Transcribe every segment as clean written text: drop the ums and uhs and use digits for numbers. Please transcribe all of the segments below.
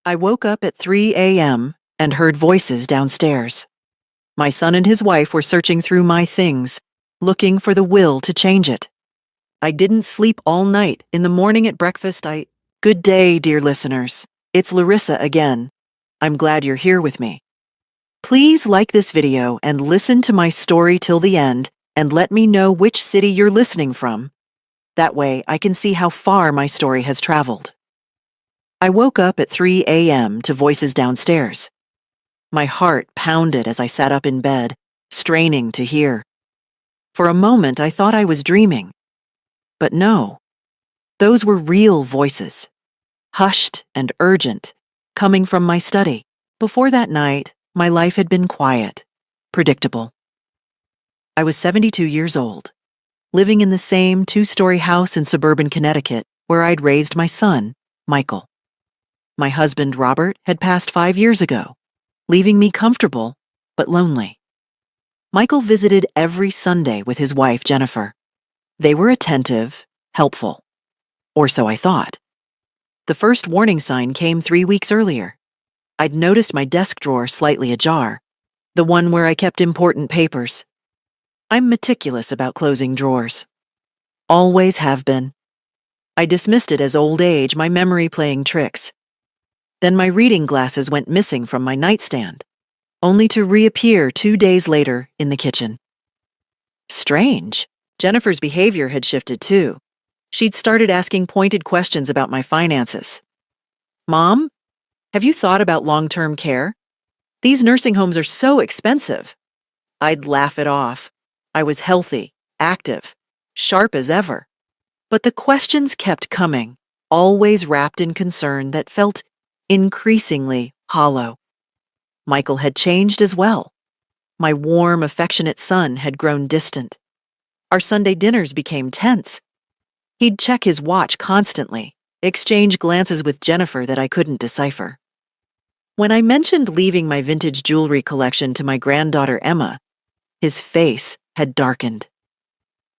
I woke up at 3 a.m. and heard voices downstairs. My son and his wife were searching through my things, looking for the will to change it. I didn't sleep all night. In the morning at breakfast, Good day, dear listeners. It's Larissa again. I'm glad you're here with me. Please like this video and listen to my story till the end and let me know which city you're listening from. That way, I can see how far my story has traveled. I woke up at 3 a.m. to voices downstairs. My heart pounded as I sat up in bed, straining to hear. For a moment, I thought I was dreaming. But no, those were real voices, hushed and urgent, coming from my study. Before that night, my life had been quiet, predictable. I was 72 years old, living in the same two-story house in suburban Connecticut where I'd raised my son, Michael. My husband, Robert, had passed 5 years ago, leaving me comfortable but lonely. Michael visited every Sunday with his wife, Jennifer. They were attentive, helpful. Or so I thought. The first warning sign came 3 weeks earlier. I'd noticed my desk drawer slightly ajar, the one where I kept important papers. I'm meticulous about closing drawers. Always have been. I dismissed it as old age, my memory playing tricks. Then my reading glasses went missing from my nightstand, only to reappear 2 days later in the kitchen. Strange. Jennifer's behavior had shifted too. She'd started asking pointed questions about my finances. Mom, have you thought about long-term care? These nursing homes are so expensive. I'd laugh it off. I was healthy, active, sharp as ever. But the questions kept coming, always wrapped in concern that felt increasingly hollow. Michael had changed as well. My warm, affectionate son had grown distant. Our Sunday dinners became tense. He'd check his watch constantly, exchange glances with Jennifer that I couldn't decipher. When I mentioned leaving my vintage jewelry collection to my granddaughter Emma, his face had darkened.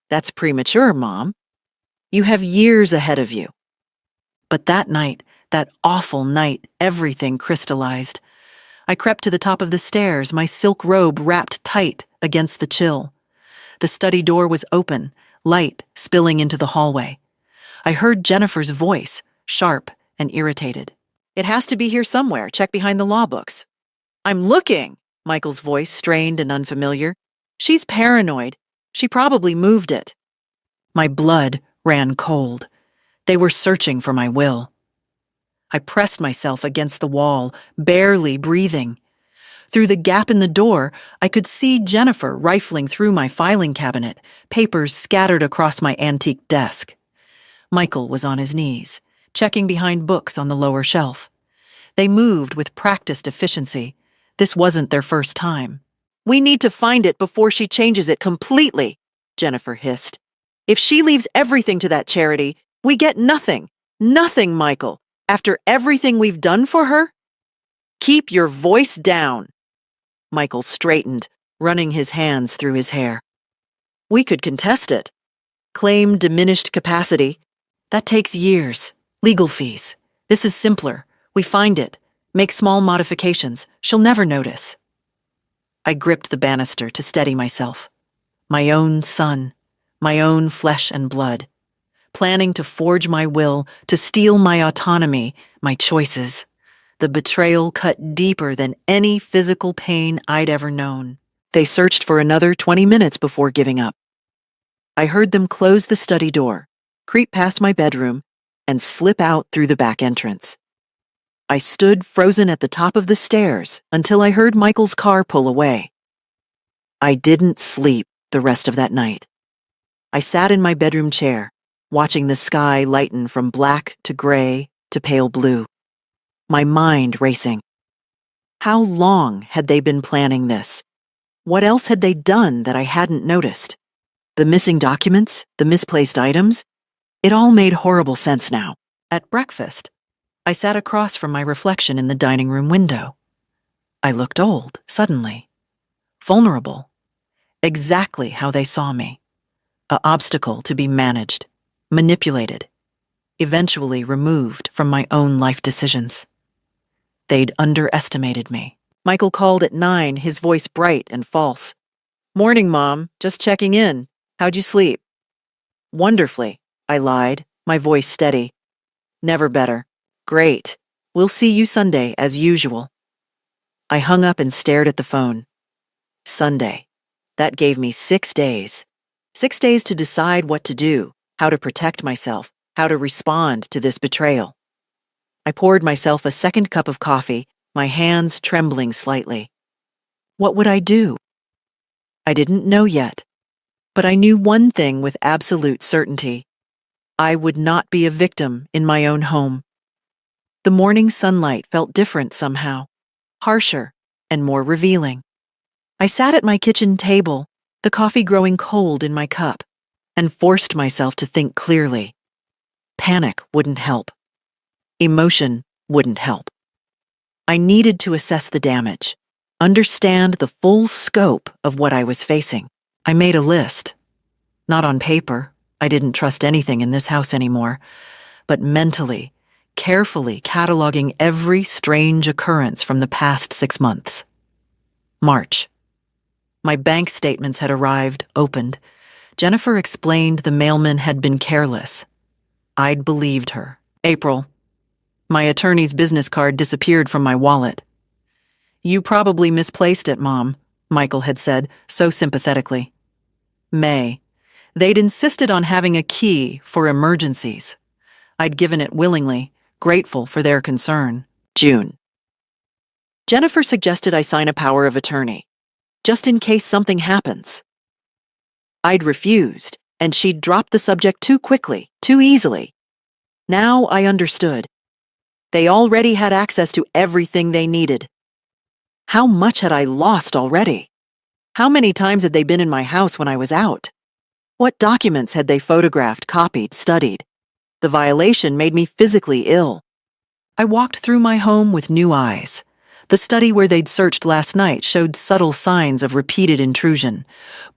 That's premature, Mom. You have years ahead of you. But that night, that awful night, everything crystallized. I crept to the top of the stairs, my silk robe wrapped tight against the chill. The study door was open, light spilling into the hallway. I heard Jennifer's voice, sharp and irritated. It has to be here somewhere. Check behind the law books. I'm looking, Michael's voice strained and unfamiliar. She's paranoid. She probably moved it. My blood ran cold. They were searching for my will. I pressed myself against the wall, barely breathing. Through the gap in the door, I could see Jennifer rifling through my filing cabinet, papers scattered across my antique desk. Michael was on his knees, checking behind books on the lower shelf. They moved with practiced efficiency. This wasn't their first time. We need to find it before she changes it completely, Jennifer hissed. If she leaves everything to that charity, we get nothing. Nothing, Michael. After everything we've done for her? Keep your voice down. Michael straightened, running his hands through his hair. We could contest it. Claim diminished capacity. That takes years. Legal fees. This is simpler. We find it. Make small modifications. She'll never notice. I gripped the banister to steady myself. My own son. My own flesh and blood. Planning to forge my will, to steal my autonomy, my choices. The betrayal cut deeper than any physical pain I'd ever known. They searched for another 20 minutes before giving up. I heard them close the study door, creep past my bedroom, and slip out through the back entrance. I stood frozen at the top of the stairs until I heard Michael's car pull away. I didn't sleep the rest of that night. I sat in my bedroom chair, watching the sky lighten from black to gray to pale blue. My mind racing. How long had they been planning this? What else had they done that I hadn't noticed? The missing documents, the misplaced items? It all made horrible sense now. At breakfast, I sat across from my reflection in the dining room window. I looked old, suddenly. Vulnerable. Exactly how they saw me. An obstacle to be managed, manipulated, eventually removed from my own life decisions. They'd underestimated me. Michael called at 9, his voice bright and false. "Morning, Mom. Just checking in. How'd you sleep?" "Wonderfully," I lied, my voice steady. "Never better. Great. We'll see you Sunday, as usual." I hung up and stared at the phone. Sunday. That gave me 6 days. 6 days to decide what to do, how to protect myself, how to respond to this betrayal. I poured myself a second cup of coffee, my hands trembling slightly. What would I do? I didn't know yet, but I knew one thing with absolute certainty. I would not be a victim in my own home. The morning sunlight felt different somehow, harsher and more revealing. I sat at my kitchen table, the coffee growing cold in my cup, and forced myself to think clearly. Panic wouldn't help. Emotion wouldn't help. I needed to assess the damage, understand the full scope of what I was facing. I made a list. Not on paper, I didn't trust anything in this house anymore, but mentally, carefully cataloging every strange occurrence from the past 6 months. March. My bank statements had arrived, opened. Jennifer explained the mailman had been careless. I'd believed her. April. My attorney's business card disappeared from my wallet. "You probably misplaced it, Mom," Michael had said, so sympathetically. May. They'd insisted on having a key for emergencies. I'd given it willingly, grateful for their concern. June. Jennifer suggested I sign a power of attorney, just in case something happens. I'd refused, and she'd dropped the subject too quickly, too easily. Now I understood. They already had access to everything they needed. How much had I lost already? How many times had they been in my house when I was out? What documents had they photographed, copied, studied? The violation made me physically ill. I walked through my home with new eyes. The study where they'd searched last night showed subtle signs of repeated intrusion.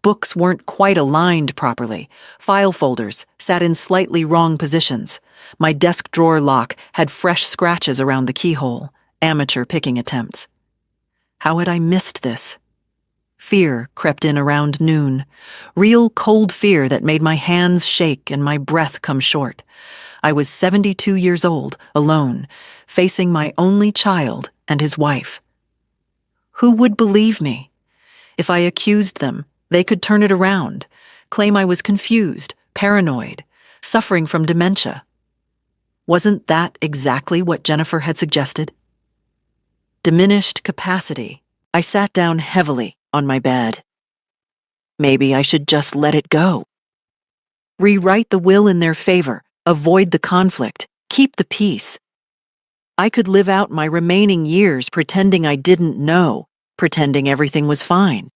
Books weren't quite aligned properly. File folders sat in slightly wrong positions. My desk drawer lock had fresh scratches around the keyhole, amateur picking attempts. How had I missed this? Fear crept in around noon. Real cold fear that made my hands shake and my breath come short. I was 72 years old, alone, facing my only child and his wife. Who would believe me? If I accused them, they could turn it around, claim I was confused, paranoid, suffering from dementia. Wasn't that exactly what Jennifer had suggested? Diminished capacity. I sat down heavily on my bed. Maybe I should just let it go. Rewrite the will in their favor, avoid the conflict, keep the peace. I could live out my remaining years pretending I didn't know, pretending everything was fine.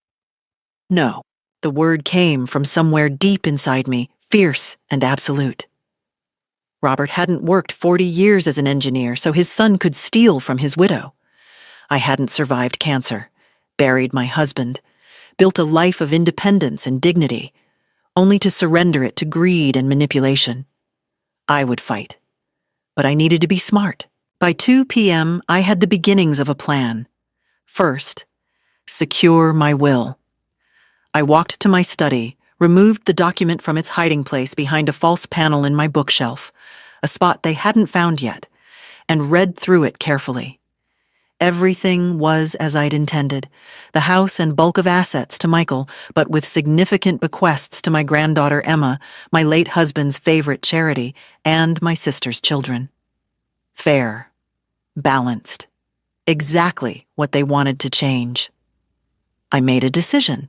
No, the word came from somewhere deep inside me, fierce and absolute. Robert hadn't worked 40 years as an engineer, so his son could steal from his widow. I hadn't survived cancer, buried my husband, built a life of independence and dignity, only to surrender it to greed and manipulation. I would fight, but I needed to be smart. By 2 p.m., I had the beginnings of a plan. First, secure my will. I walked to my study, removed the document from its hiding place behind a false panel in my bookshelf, a spot they hadn't found yet, and read through it carefully. Everything was as I'd intended, the house and bulk of assets to Michael, but with significant bequests to my granddaughter Emma, my late husband's favorite charity, and my sister's children. Fair, balanced, exactly what they wanted to change. I made a decision.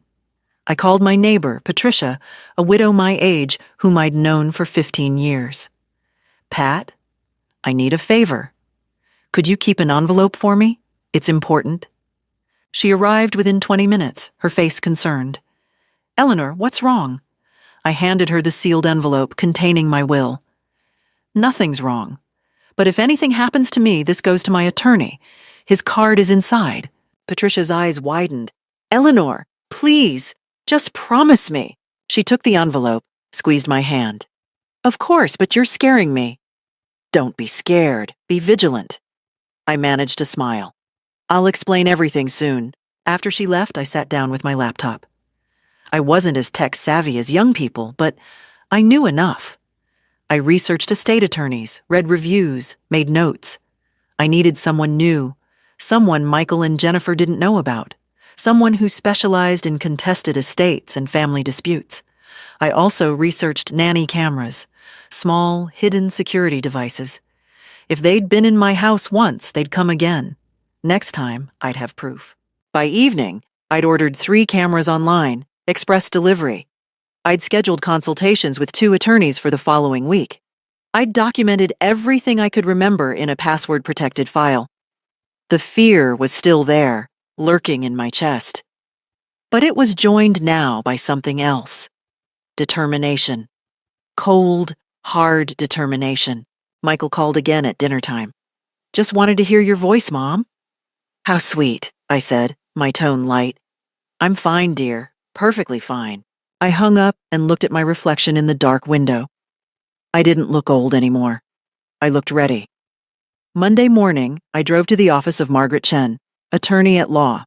I called my neighbor, Patricia, a widow my age whom I'd known for 15 years. "Pat, I need a favor. Could you keep an envelope for me? It's important." She arrived within 20 minutes, her face concerned. "Eleanor, what's wrong?" I handed her the sealed envelope containing my will. "Nothing's wrong. But if anything happens to me, this goes to my attorney. His card is inside." Patricia's eyes widened. "Eleanor, please, just promise me." She took the envelope, squeezed my hand. "Of course, but you're scaring me." "Don't be scared. Be vigilant." I managed to smile. I'll explain everything soon. After she left, I sat down with my laptop. I wasn't as tech-savvy as young people, but I knew enough. I researched estate attorneys, read reviews, made notes. I needed someone new, someone Michael and Jennifer didn't know about, someone who specialized in contested estates and family disputes. I also researched nanny cameras, small, hidden security devices. If they'd been in my house once, they'd come again. Next time, I'd have proof. By evening, I'd ordered 3 cameras online, express delivery. I'd scheduled consultations with 2 attorneys for the following week. I'd documented everything I could remember in a password-protected file. The fear was still there, lurking in my chest. But it was joined now by something else. Determination. Cold, hard determination. Michael called again at dinner time. "Just wanted to hear your voice, Mom." "How sweet," I said, my tone light. "I'm fine, dear. Perfectly fine." I hung up and looked at my reflection in the dark window. I didn't look old anymore. I looked ready. Monday morning, I drove to the office of Margaret Chen, attorney at law.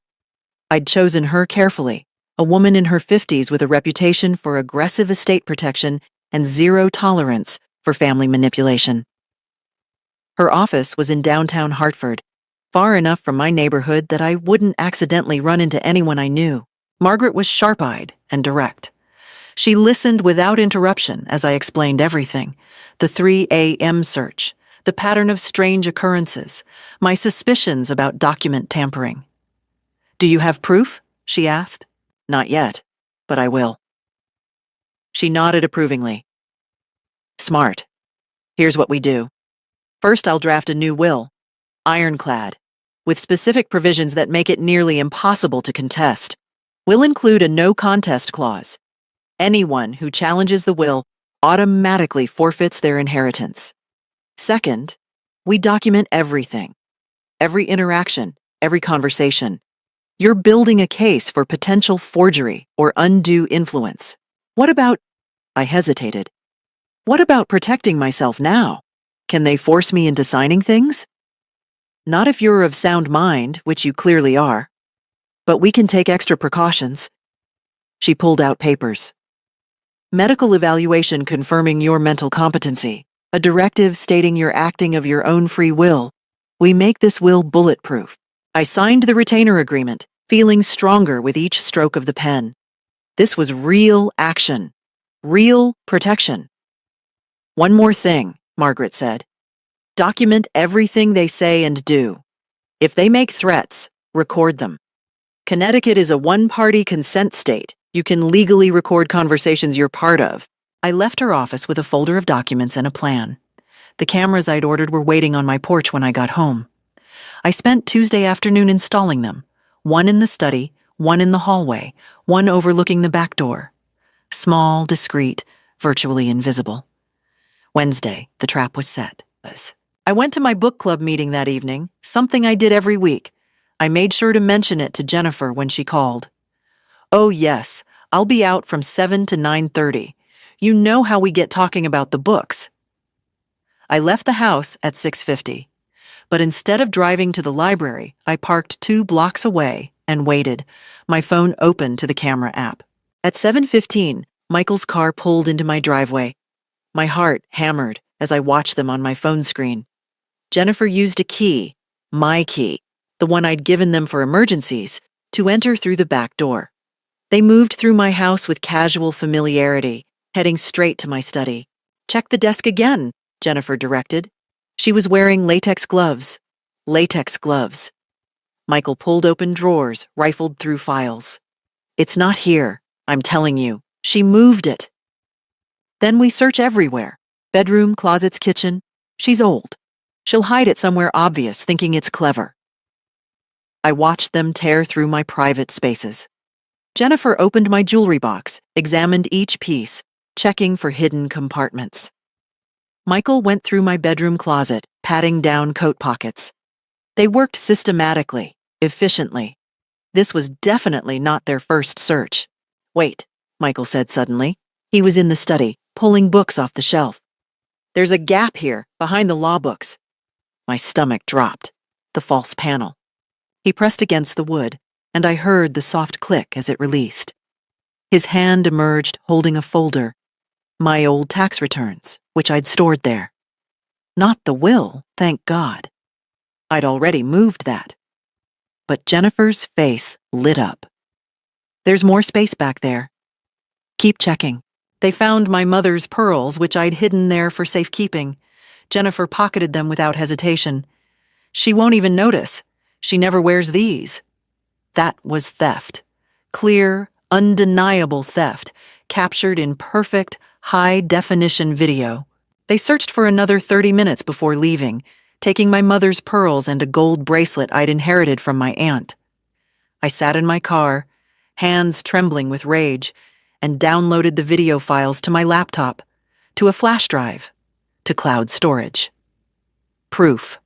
I'd chosen her carefully, a woman in her 50s with a reputation for aggressive estate protection and zero tolerance for family manipulation. Her office was in downtown Hartford, far enough from my neighborhood that I wouldn't accidentally run into anyone I knew. Margaret was sharp-eyed and direct. She listened without interruption as I explained everything: the 3 a.m. search, the pattern of strange occurrences, my suspicions about document tampering. "Do you have proof?" she asked. "Not yet, but I will." She nodded approvingly. "Smart. Here's what we do. First, I'll draft a new will, ironclad, with specific provisions that make it nearly impossible to contest. We'll include a no-contest clause. Anyone who challenges the will automatically forfeits their inheritance. Second, we document everything, every interaction, every conversation. You're building a case for potential forgery or undue influence. What about— I hesitated. What about protecting myself now? Can they force me into signing things? Not if you're of sound mind, which you clearly are. But we can take extra precautions. She pulled out papers. Medical evaluation confirming your mental competency, a directive stating you're acting of your own free will. We make this will bulletproof. I signed the retainer agreement, feeling stronger with each stroke of the pen. This was real action, real protection. "One more thing," Margaret said. "Document everything they say and do. If they make threats, record them. Connecticut is a one-party consent state. You can legally record conversations you're part of." I left her office with a folder of documents and a plan. The cameras I'd ordered were waiting on my porch when I got home. I spent Tuesday afternoon installing them, one in the study, one in the hallway, one overlooking the back door. Small, discreet, virtually invisible. Wednesday, the trap was set. I went to my book club meeting that evening, something I did every week. I made sure to mention it to Jennifer when she called. "Oh yes, I'll be out from 7 to 9:30. You know how we get talking about the books." I left the house at 6:50, but instead of driving to the library, I parked 2 blocks away and waited, my phone open to the camera app. At 7:15, Michael's car pulled into my driveway. My heart hammered as I watched them on my phone screen. Jennifer used a key, my key, the one I'd given them for emergencies, to enter through the back door. They moved through my house with casual familiarity, heading straight to my study. "Check the desk again," Jennifer directed. She was wearing latex gloves. Latex gloves. Michael pulled open drawers, rifled through files. "It's not here, I'm telling you. She moved it." Then we search everywhere. Bedroom, closets, kitchen. She's old. She'll hide it somewhere obvious, thinking it's clever. I watched them tear through my private spaces. Jennifer opened my jewelry box, examined each piece, checking for hidden compartments. Michael went through my bedroom closet, patting down coat pockets. They worked systematically, efficiently. This was definitely not their first search. "Wait," Michael said suddenly. He was in the study, pulling books off the shelf. "There's a gap here, behind the law books." My stomach dropped. the false panel. He pressed against the wood, and I heard the soft click as it released. His hand emerged holding a folder, my old tax returns, which I'd stored there. Not the will, thank God. I'd already moved that. But Jennifer's face lit up. There's more space back there. Keep checking. They found my mother's pearls, which I'd hidden there for safekeeping. Jennifer pocketed them without hesitation. She won't even notice. She never wears these. That was theft. Clear, undeniable theft, captured in perfect, high-definition video. They searched for another 30 minutes before leaving, taking my mother's pearls and a gold bracelet I'd inherited from my aunt. I sat in my car, hands trembling with rage, and downloaded the video files to my laptop, to a flash drive, to cloud storage. Proof.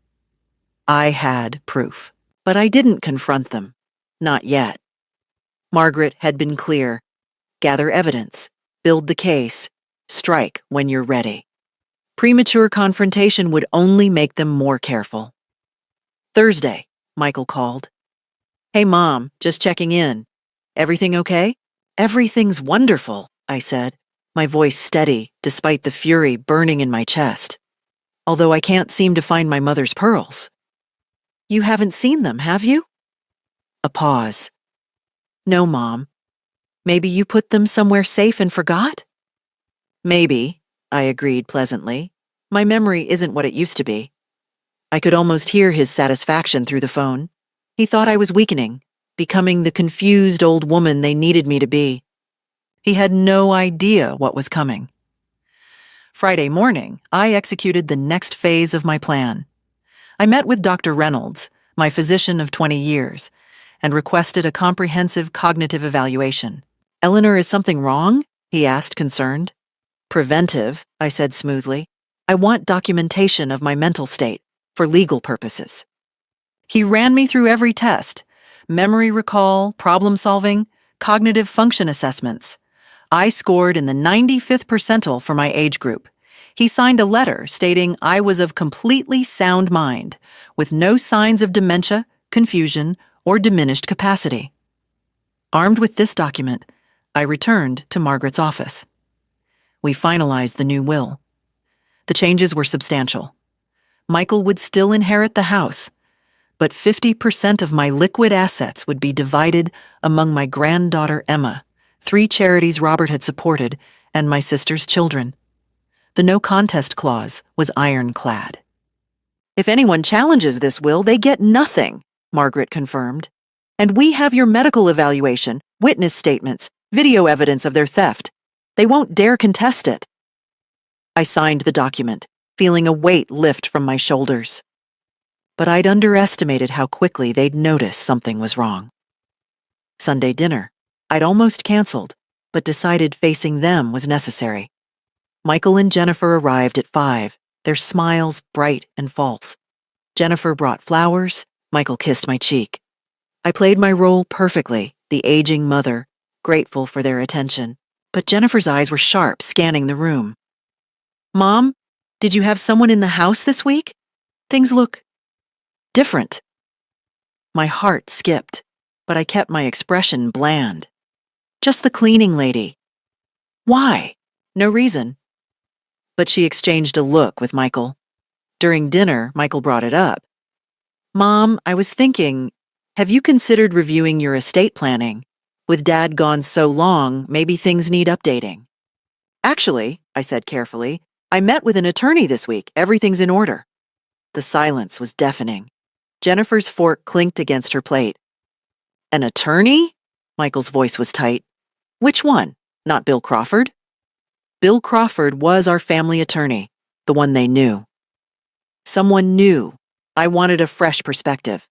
I had proof, but I didn't confront them. Not yet. Margaret had been clear. Gather evidence, build the case, strike when you're ready. Premature confrontation would only make them more careful. Thursday, Michael called. Hey, Mom, just checking in. Everything okay? Everything's wonderful, I said, my voice steady despite the fury burning in my chest. Although I can't seem to find my mother's pearls. You haven't seen them, have you? A pause. No, Mom. Maybe you put them somewhere safe and forgot? Maybe, I agreed pleasantly. My memory isn't what it used to be. I could almost hear his satisfaction through the phone. He thought I was weakening, becoming the confused old woman they needed me to be. He had no idea what was coming. Friday morning, I executed the next phase of my plan. I met with Dr. Reynolds, my physician of 20 years, and requested a comprehensive cognitive evaluation. Eleanor, is something wrong? He asked, concerned. Preventive, I said smoothly. I want documentation of my mental state, for legal purposes. He ran me through every test, memory recall, problem solving, cognitive function assessments. I scored in the 95th percentile for my age group. He signed a letter stating I was of completely sound mind, with no signs of dementia, confusion, or diminished capacity. Armed with this document, I returned to Margaret's office. We finalized the new will. The changes were substantial. Michael would still inherit the house, but 50% of my liquid assets would be divided among my granddaughter Emma, 3 charities Robert had supported, and my sister's children. The no contest clause was ironclad. If anyone challenges this will, they get nothing, Margaret confirmed. And we have your medical evaluation, witness statements, video evidence of their theft. They won't dare contest it. I signed the document, feeling a weight lift from my shoulders. But I'd underestimated how quickly they'd notice something was wrong. Sunday dinner. I'd almost canceled, but decided facing them was necessary. Michael and Jennifer arrived at 5, their smiles bright and false. Jennifer brought flowers, Michael kissed my cheek. I played my role perfectly, the aging mother, grateful for their attention, but Jennifer's eyes were sharp, scanning the room. Mom, did you have someone in the house this week? Things look different. My heart skipped, but I kept my expression bland. Just the cleaning lady. Why? No reason. But she exchanged a look with Michael. During dinner, Michael brought it up. Mom, I was thinking, have you considered reviewing your estate planning? With Dad gone so long, maybe things need updating. Actually, I said carefully, I met with an attorney this week. Everything's in order. The silence was deafening. Jennifer's fork clinked against her plate. An attorney? Michael's voice was tight. Which one? Not Bill Crawford? Bill Crawford was our family attorney, the one they knew. Someone new. I wanted a fresh perspective.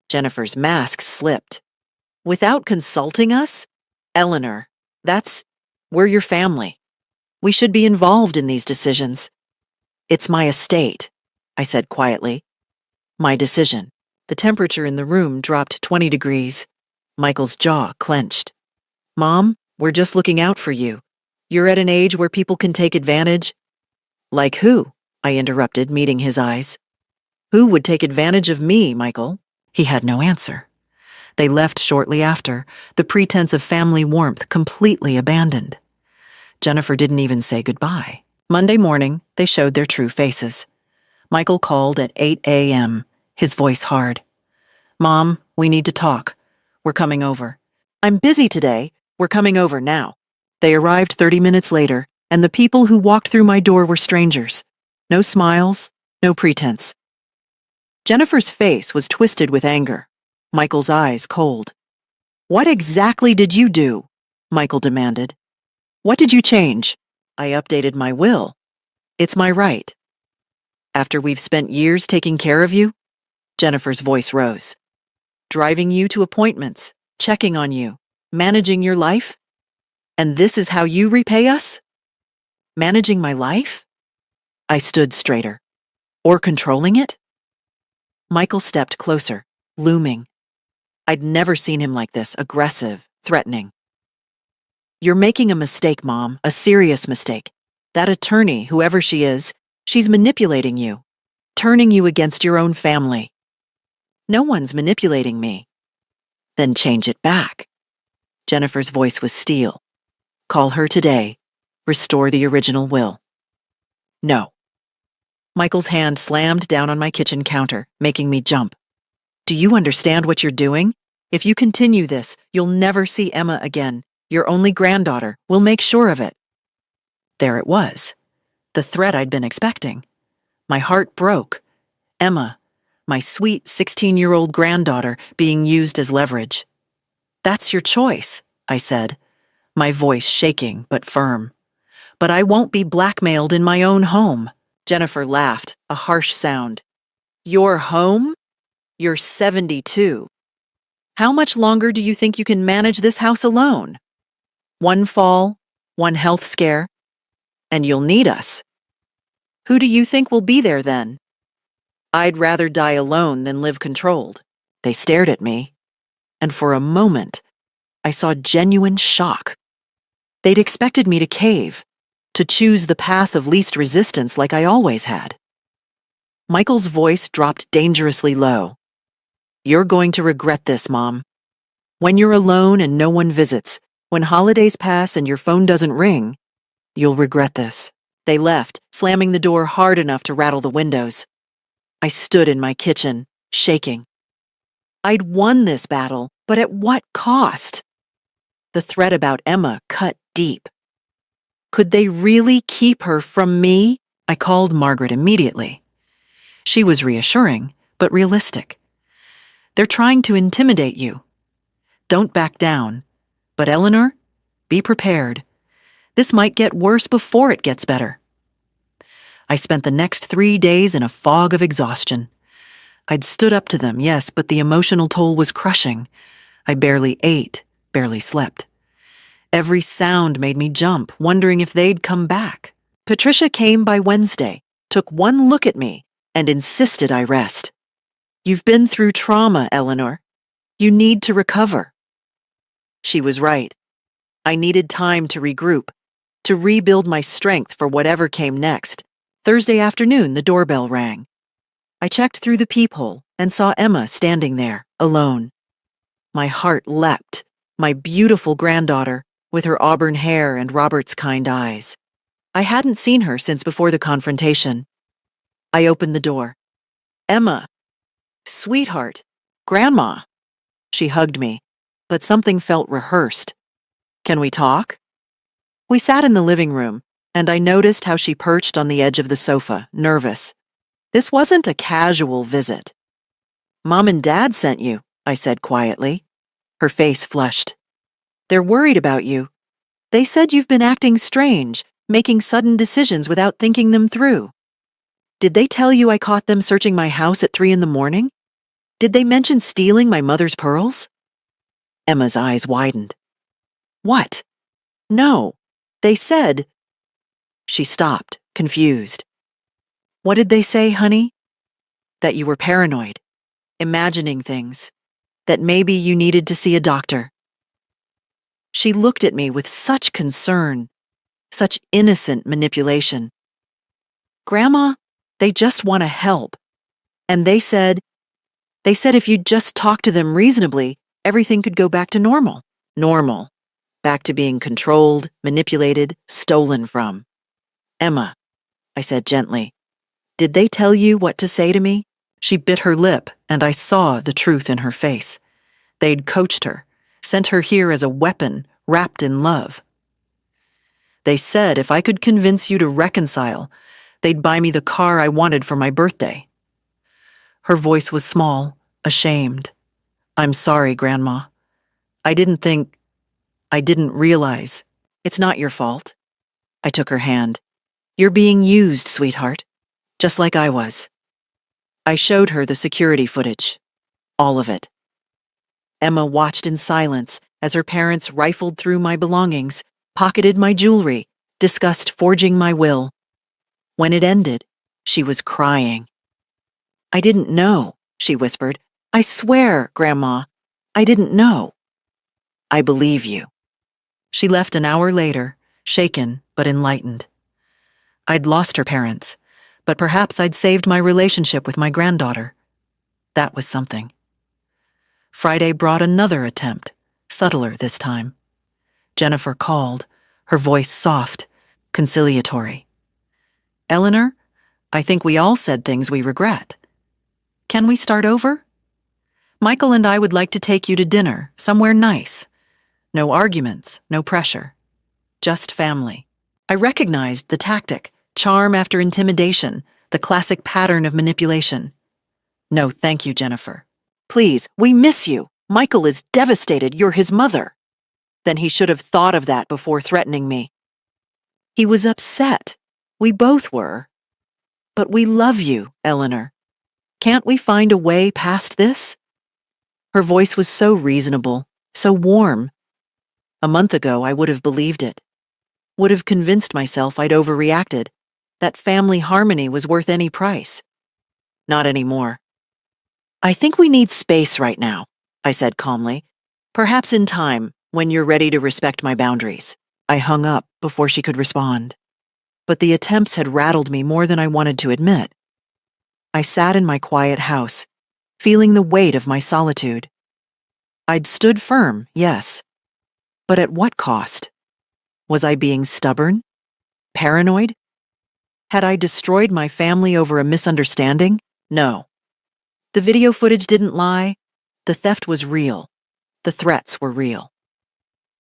Jennifer's mask slipped. Without consulting us? Eleanor, we're your family. We should be involved in these decisions. It's my estate, I said quietly. My decision. The temperature in the room dropped 20 degrees. Michael's jaw clenched. Mom, we're just looking out for you. You're at an age where people can take advantage. Like who? I interrupted, meeting his eyes. Who would take advantage of me, Michael? He had no answer. They left shortly after, the pretense of family warmth completely abandoned. Jennifer didn't even say goodbye. Monday morning, they showed their true faces. Michael called at 8 a.m., his voice hard. Mom, we need to talk. We're coming over. I'm busy today. We're coming over now. They arrived 30 minutes later, and the people who walked through my door were strangers. No smiles, no pretense. Jennifer's face was twisted with anger. Michael's eyes cold. What exactly did you do? Michael demanded. What did you change? I updated my will. It's my right. After we've spent years taking care of you? Jennifer's voice rose. Driving you to appointments, checking on you, managing your life? And this is how you repay us? Managing my life? I stood straighter. Or controlling it? Michael stepped closer, looming. I'd never seen him like this, aggressive, threatening. You're making a mistake, Mom, a serious mistake. That attorney, whoever she is, she's manipulating you, turning you against your own family. No one's manipulating me. Then change it back. Jennifer's voice was steel. Call her today. Restore the original will. No. Michael's hand slammed down on my kitchen counter, making me jump. Do you understand what you're doing? If you continue this, you'll never see Emma again. Your only granddaughter. We'll make sure of it. There it was. The threat I'd been expecting. My heart broke. Emma, my sweet 16-year-old granddaughter, being used as leverage. That's your choice, I said, my voice shaking but firm. But I won't be blackmailed in my own home. Jennifer laughed, a harsh sound. Your home? You're 72. How much longer do you think you can manage this house alone? One fall, one health scare, and you'll need us. Who do you think will be there then? I'd rather die alone than live controlled. They stared at me, and for a moment, I saw genuine shock. They'd expected me to cave, to choose the path of least resistance like I always had. Michael's voice dropped dangerously low. You're going to regret this, Mom. When you're alone and no one visits, when holidays pass and your phone doesn't ring, you'll regret this. They left, slamming the door hard enough to rattle the windows. I stood in my kitchen, shaking. I'd won this battle, but at what cost? The threat about Emma cut deep. Could they really keep her from me? I called Margaret immediately. She was reassuring, but realistic. They're trying to intimidate you. Don't back down. But Eleanor, be prepared. This might get worse before it gets better. I spent the next 3 days in a fog of exhaustion. I'd stood up to them, yes, but the emotional toll was crushing. I barely ate, barely slept. Every sound made me jump, wondering if they'd come back. Patricia came by Wednesday, took one look at me, and insisted I rest. You've been through trauma, Eleanor. You need to recover. She was right. I needed time to regroup, to rebuild my strength for whatever came next. Thursday afternoon, the doorbell rang. I checked through the peephole and saw Emma standing there, alone. My heart leapt, my beautiful granddaughter, with her auburn hair and Robert's kind eyes. I hadn't seen her since before the confrontation. I opened the door. Emma. Sweetheart. Grandma. She hugged me, but something felt rehearsed. Can we talk? We sat in the living room, and I noticed how she perched on the edge of the sofa, nervous. This wasn't a casual visit. Mom and Dad sent you, I said quietly. Her face flushed. They're worried about you. They said you've been acting strange, making sudden decisions without thinking them through. Did they tell you I caught them searching my house at 3 a.m? Did they mention stealing my mother's pearls? Emma's eyes widened. What? No. They said... She stopped, confused. What did they say, honey? That you were paranoid, imagining things, that maybe you needed to see a doctor. She looked at me with such concern, such innocent manipulation. Grandma, they just want to help. And they said if you'd just talk to them reasonably, everything could go back to normal. Normal. Back to being controlled, manipulated, stolen from. Emma, I said gently, did they tell you what to say to me? She bit her lip, and I saw the truth in her face. They'd coached her, sent her here as a weapon, wrapped in love. They said if I could convince you to reconcile, they'd buy me the car I wanted for my birthday. Her voice was small, ashamed. I'm sorry, Grandma. I didn't realize. It's not your fault. I took her hand. You're being used, sweetheart. Just like I was. I showed her the security footage. All of it. Emma watched in silence as her parents rifled through my belongings, pocketed my jewelry, discussed forging my will. When it ended, she was crying. I didn't know, she whispered. I swear, Grandma, I didn't know. I believe you. She left an hour later, shaken but enlightened. I'd lost her parents, but perhaps I'd saved my relationship with my granddaughter. That was something. Friday brought another attempt, subtler this time. Jennifer called, her voice soft, conciliatory. Eleanor, I think we all said things we regret. Can we start over? Michael and I would like to take you to dinner, somewhere nice. No arguments, no pressure. Just family. I recognized the tactic, charm after intimidation, the classic pattern of manipulation. No, thank you, Jennifer. Please, we miss you. Michael is devastated you're his mother. Then he should have thought of that before threatening me. He was upset. We both were. But we love you, Eleanor. Can't we find a way past this? Her voice was so reasonable, so warm. A month ago, I would have believed it. Would have convinced myself I'd overreacted, that family harmony was worth any price. Not anymore. I think we need space right now, I said calmly. Perhaps in time, when you're ready to respect my boundaries. I hung up before she could respond. But the attempts had rattled me more than I wanted to admit. I sat in my quiet house, feeling the weight of my solitude. I'd stood firm, yes. But at what cost? Was I being stubborn? Paranoid? Had I destroyed my family over a misunderstanding? No. The video footage didn't lie. The theft was real. The threats were real.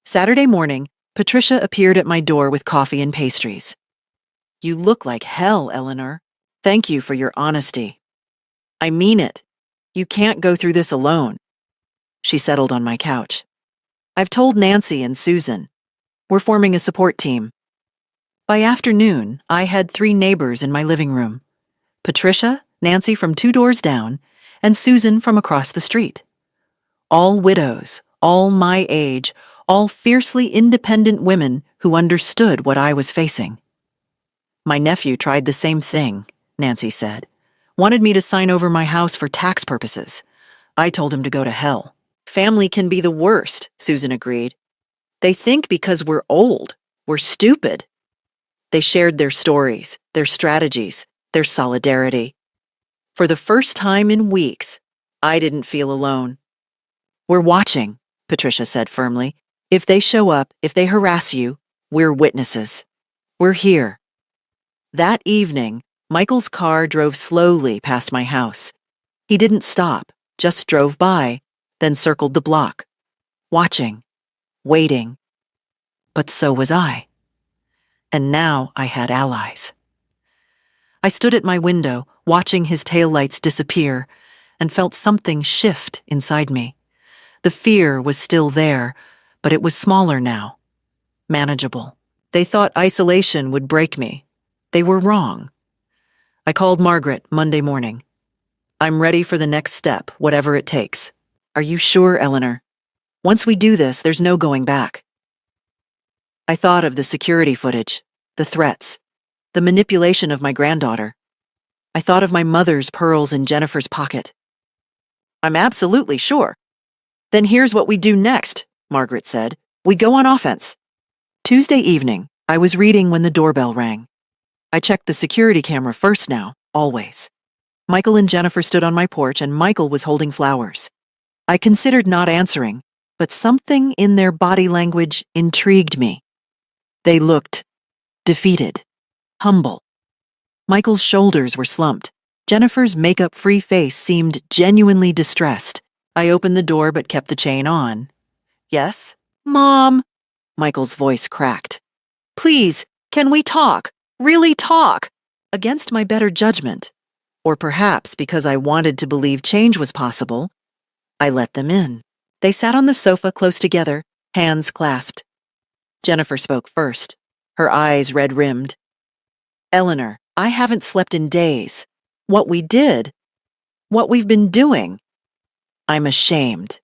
Saturday morning, Patricia appeared at my door with coffee and pastries. You look like hell, Eleanor. Thank you for your honesty. I mean it. You can't go through this alone. She settled on my couch. I've told Nancy and Susan. We're forming a support team. By afternoon, I had 3 neighbors in my living room. Patricia, Nancy from 2 doors down, and Susan from across the street. All widows, all my age, all fiercely independent women who understood what I was facing. My nephew tried the same thing, Nancy said. Wanted me to sign over my house for tax purposes. I told him to go to hell. Family can be the worst, Susan agreed. They think because we're old, we're stupid. They shared their stories, their strategies, their solidarity. For the first time in weeks, I didn't feel alone. We're watching, Patricia said firmly. If they show up, if they harass you, we're witnesses. We're here. That evening, Michael's car drove slowly past my house. He didn't stop, just drove by, then circled the block. Watching, waiting. But so was I. And now I had allies. I stood at my window, watching his taillights disappear, and felt something shift inside me. The fear was still there, but it was smaller now. Manageable. They thought isolation would break me. They were wrong. I called Margaret Monday morning. I'm ready for the next step, whatever it takes. Are you sure, Eleanor? Once we do this, there's no going back. I thought of the security footage, the threats, the manipulation of my granddaughter. I thought of my mother's pearls in Jennifer's pocket. I'm absolutely sure. Then here's what we do next, Margaret said. We go on offense. Tuesday evening, I was reading when the doorbell rang. I checked the security camera first now, always. Michael and Jennifer stood on my porch, and Michael was holding flowers. I considered not answering, but something in their body language intrigued me. They looked defeated, humble. Michael's shoulders were slumped. Jennifer's makeup-free face seemed genuinely distressed. I opened the door but kept the chain on. "Yes?" "Mom," Michael's voice cracked. "Please, can we talk? Really talk?" Against my better judgment, or perhaps because I wanted to believe change was possible, I let them in. They sat on the sofa close together, hands clasped. Jennifer spoke first, her eyes red-rimmed. "Eleanor, I haven't slept in days. What we've been doing. I'm ashamed.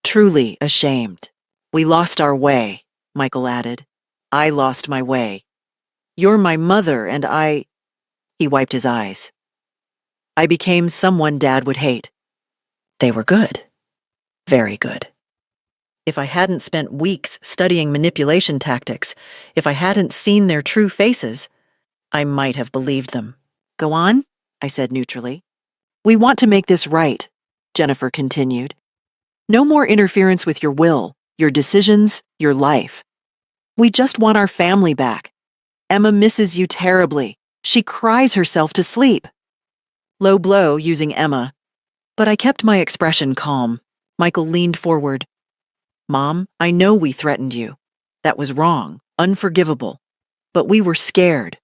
Truly ashamed. We lost our way," Michael added. "I lost my way. You're my mother and I—" He wiped his eyes. "I became someone Dad would hate. They were good. Very good. If I hadn't spent weeks studying manipulation tactics, if I hadn't seen their true faces, I might have believed them." "Go on," I said neutrally. "We want to make this right," Jennifer continued. "No more interference with your will, your decisions, your life. We just want our family back. Emma misses you terribly. She cries herself to sleep." Low blow using Emma. But I kept my expression calm. Michael leaned forward. "Mom, I know we threatened you. That was wrong, unforgivable. But we were scared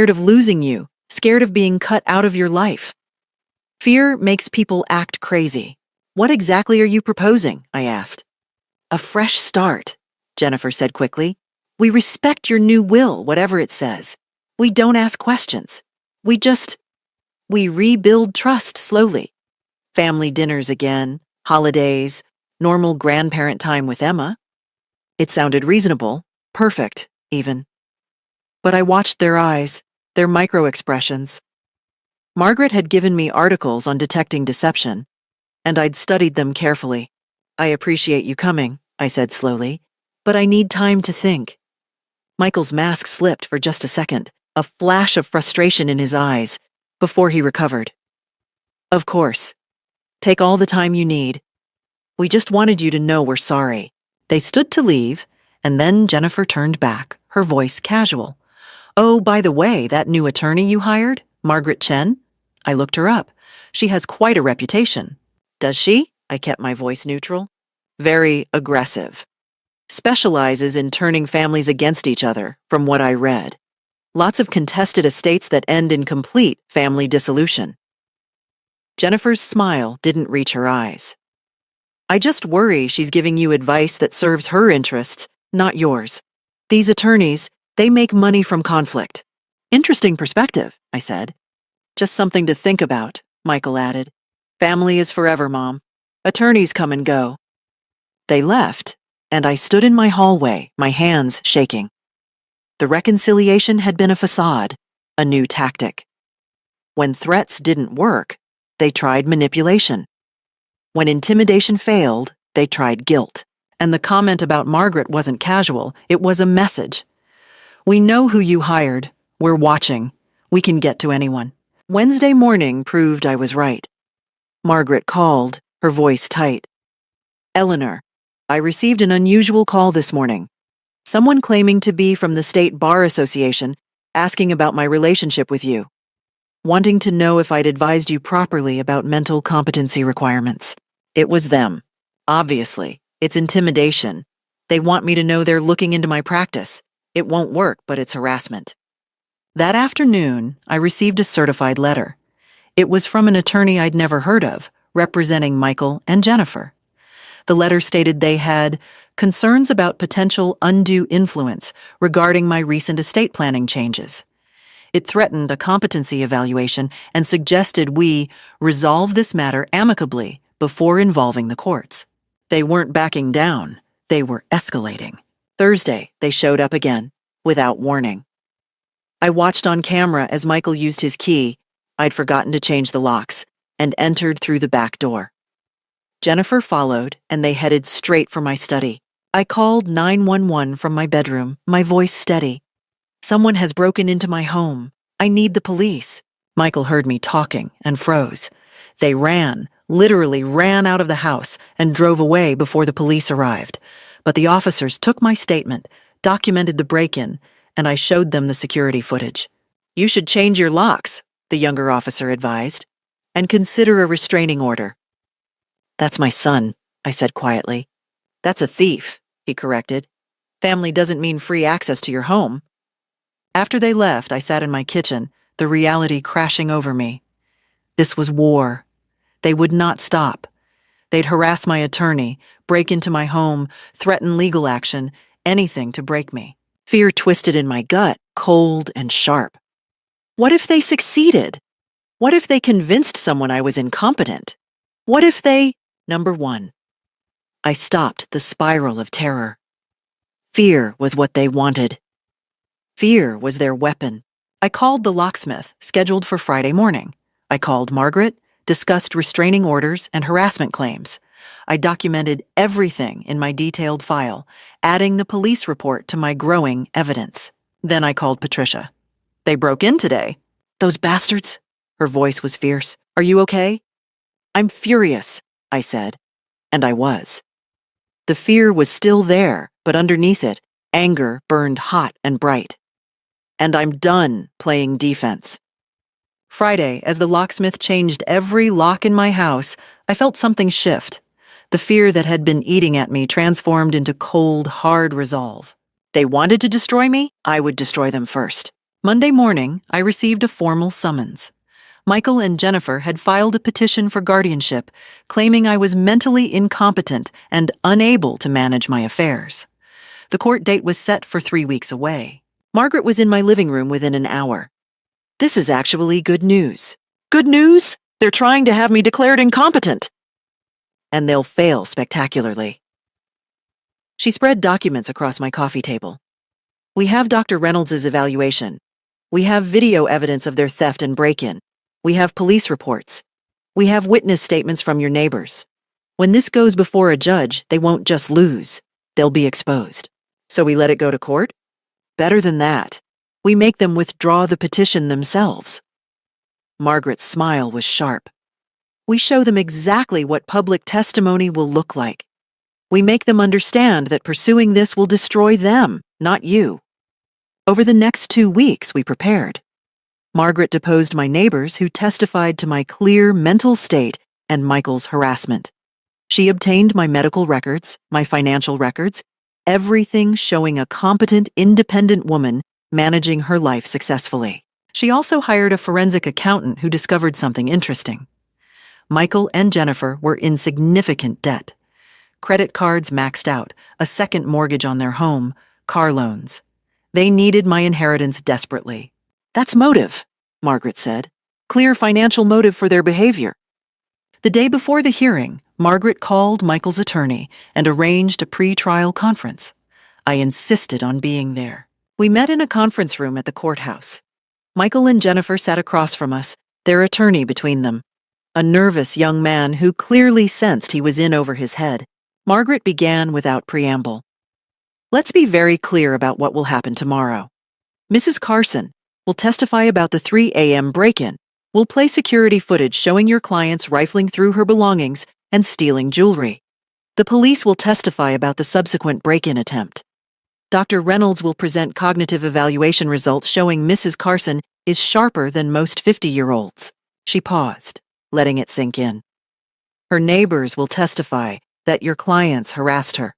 of losing you, scared of being cut out of your life. Fear makes people act crazy. What exactly are you proposing?" I asked. "A fresh start," Jennifer said quickly. "We respect your new will, whatever it says. We don't ask questions. We rebuild trust slowly. Family dinners again, holidays, normal grandparent time with Emma." It sounded reasonable, perfect, even. But I watched their eyes, their micro-expressions. Margaret had given me articles on detecting deception, and I'd studied them carefully. "I appreciate you coming," I said slowly, "but I need time to think." Michael's mask slipped for just a second, a flash of frustration in his eyes, before he recovered. "Of course. Take all the time you need. We just wanted you to know we're sorry." They stood to leave, and then Jennifer turned back, her voice casual. "Oh, by the way, that new attorney you hired, Margaret Chen?" I looked her up. "She has quite a reputation." "Does she?" I kept my voice neutral. "Very aggressive. Specializes in turning families against each other, from what I read. Lots of contested estates that end in complete family dissolution." Jennifer's smile didn't reach her eyes. "I just worry she's giving you advice that serves her interests, not yours. These attorneys, they make money from conflict." "Interesting perspective," I said. "Just something to think about," Michael added. "Family is forever, Mom. Attorneys come and go." They left, and I stood in my hallway, my hands shaking. The reconciliation had been a facade, a new tactic. When threats didn't work, they tried manipulation. When intimidation failed, they tried guilt. And the comment about Margaret wasn't casual, it was a message. "We know who you hired. We're watching. We can get to anyone." Wednesday morning proved I was right. Margaret called, her voice tight. "Eleanor, I received an unusual call this morning. Someone claiming to be from the State Bar Association, asking about my relationship with you. Wanting to know if I'd advised you properly about mental competency requirements." It was them. Obviously, it's intimidation. They want me to know they're looking into my practice. It won't work, but it's harassment. That afternoon, I received a certified letter. It was from an attorney I'd never heard of, representing Michael and Jennifer. The letter stated they had concerns about potential undue influence regarding my recent estate planning changes. It threatened a competency evaluation and suggested we resolve this matter amicably before involving the courts. They weren't backing down, they were escalating. Thursday, they showed up again, without warning. I watched on camera as Michael used his key, I'd forgotten to change the locks, and entered through the back door. Jennifer followed, and they headed straight for my study. I called 911 from my bedroom, my voice steady. "Someone has broken into my home. I need the police." Michael heard me talking and froze. They ran, literally ran out of the house and drove away before the police arrived. But the officers took my statement, documented the break-in, and I showed them the security footage. "You should change your locks," the younger officer advised, "and consider a restraining order." "That's my son," I said quietly. "That's a thief," he corrected. "Family doesn't mean free access to your home." After they left, I sat in my kitchen, the reality crashing over me. This was war. They would not stop. They'd harass my attorney, break into my home, threaten legal action, anything to break me. Fear twisted in my gut, cold and sharp. What if they succeeded? What if they convinced someone I was incompetent? What if they... Number one, I stopped the spiral of terror. Fear was what they wanted. Fear was their weapon. I called the locksmith, scheduled for Friday morning. I called Margaret, discussed restraining orders and harassment claims. I documented everything in my detailed file, adding the police report to my growing evidence. Then I called Patricia. "They broke in today." "Those bastards?" Her voice was fierce. "Are you okay?" "I'm furious," I said. And I was. The fear was still there, but underneath it, anger burned hot and bright. And I'm done playing defense. Friday, as the locksmith changed every lock in my house, I felt something shift. The fear that had been eating at me transformed into cold, hard resolve. They wanted to destroy me, I would destroy them first. Monday morning, I received a formal summons. Michael and Jennifer had filed a petition for guardianship, claiming I was mentally incompetent and unable to manage my affairs. The court date was set for 3 weeks away. Margaret was in my living room within an hour. "This is actually good news." "Good news? They're trying to have me declared incompetent." "And they'll fail spectacularly." She spread documents across my coffee table. "We have Dr. Reynolds' evaluation. We have video evidence of their theft and break-in. We have police reports. We have witness statements from your neighbors. When this goes before a judge, they won't just lose. They'll be exposed. So we let it go to court? Better than that. We make them withdraw the petition themselves." Margaret's smile was sharp. "We show them exactly what public testimony will look like. We make them understand that pursuing this will destroy them, not you." Over the next 2 weeks, we prepared. Margaret deposed my neighbors who testified to my clear mental state and Michael's harassment. She obtained my medical records, my financial records, everything showing a competent, independent woman managing her life successfully. She also hired a forensic accountant who discovered something interesting. Michael and Jennifer were in significant debt. Credit cards maxed out, a second mortgage on their home, car loans. They needed my inheritance desperately. "That's motive," Margaret said. "Clear financial motive for their behavior." The day before the hearing, Margaret called Michael's attorney and arranged a pre-trial conference. I insisted on being there. We met in a conference room at the courthouse. Michael and Jennifer sat across from us, their attorney between them. A nervous young man who clearly sensed he was in over his head. Margaret began without preamble. "Let's be very clear about what will happen tomorrow. Mrs. Carson will testify about the 3 a.m. break-in. We'll play security footage showing your clients rifling through her belongings and stealing jewelry. The police will testify about the subsequent break-in attempt. Dr. Reynolds will present cognitive evaluation results showing Mrs. Carson is sharper than most 50-year-olds. She paused, letting it sink in. Her neighbors will testify that your clients harassed her.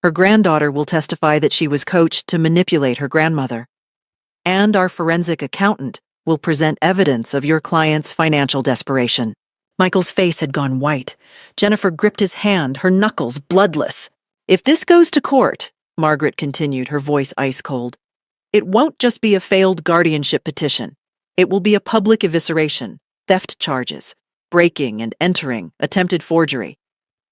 Her granddaughter will testify that she was coached to manipulate her grandmother. And our forensic accountant will present evidence of your client's financial desperation." Michael's face had gone white. Jennifer gripped his hand, her knuckles bloodless. "If this goes to court," Margaret continued, her voice ice cold, "it won't just be a failed guardianship petition. It will be a public evisceration, theft charges, breaking and entering, attempted forgery.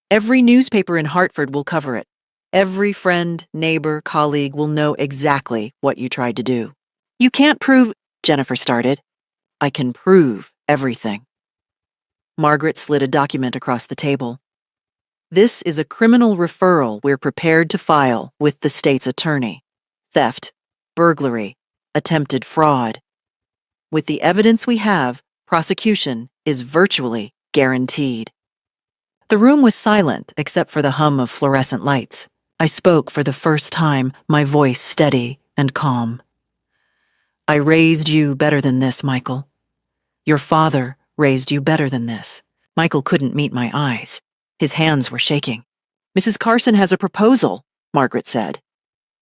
Every newspaper in Hartford will cover it. Every friend, neighbor, colleague will know exactly what you tried to do." "You can't prove," Jennifer started. "I can prove everything." Margaret slid a document across the table. "This is a criminal referral we're prepared to file with the state's attorney. Theft, burglary, attempted fraud. With the evidence we have, prosecution is virtually guaranteed. The room was silent except for the hum of fluorescent lights. I spoke for the first time, my voice steady and calm. I raised you better than this, Michael. Your father raised you better than this. Michael couldn't meet my eyes. His hands were shaking. Mrs. Carson has a proposal, Margaret said.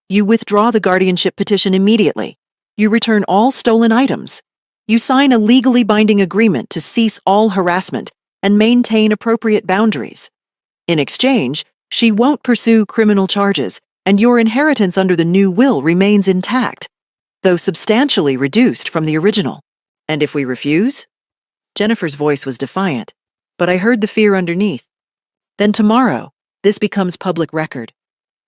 You withdraw the guardianship petition immediately. You return all stolen items. You sign a legally binding agreement to cease all harassment and maintain appropriate boundaries. In exchange, she won't pursue criminal charges, and your inheritance under the new will remains intact, though substantially reduced from the original. And if we refuse? Jennifer's voice was defiant, but I heard the fear underneath. Then tomorrow, this becomes public record.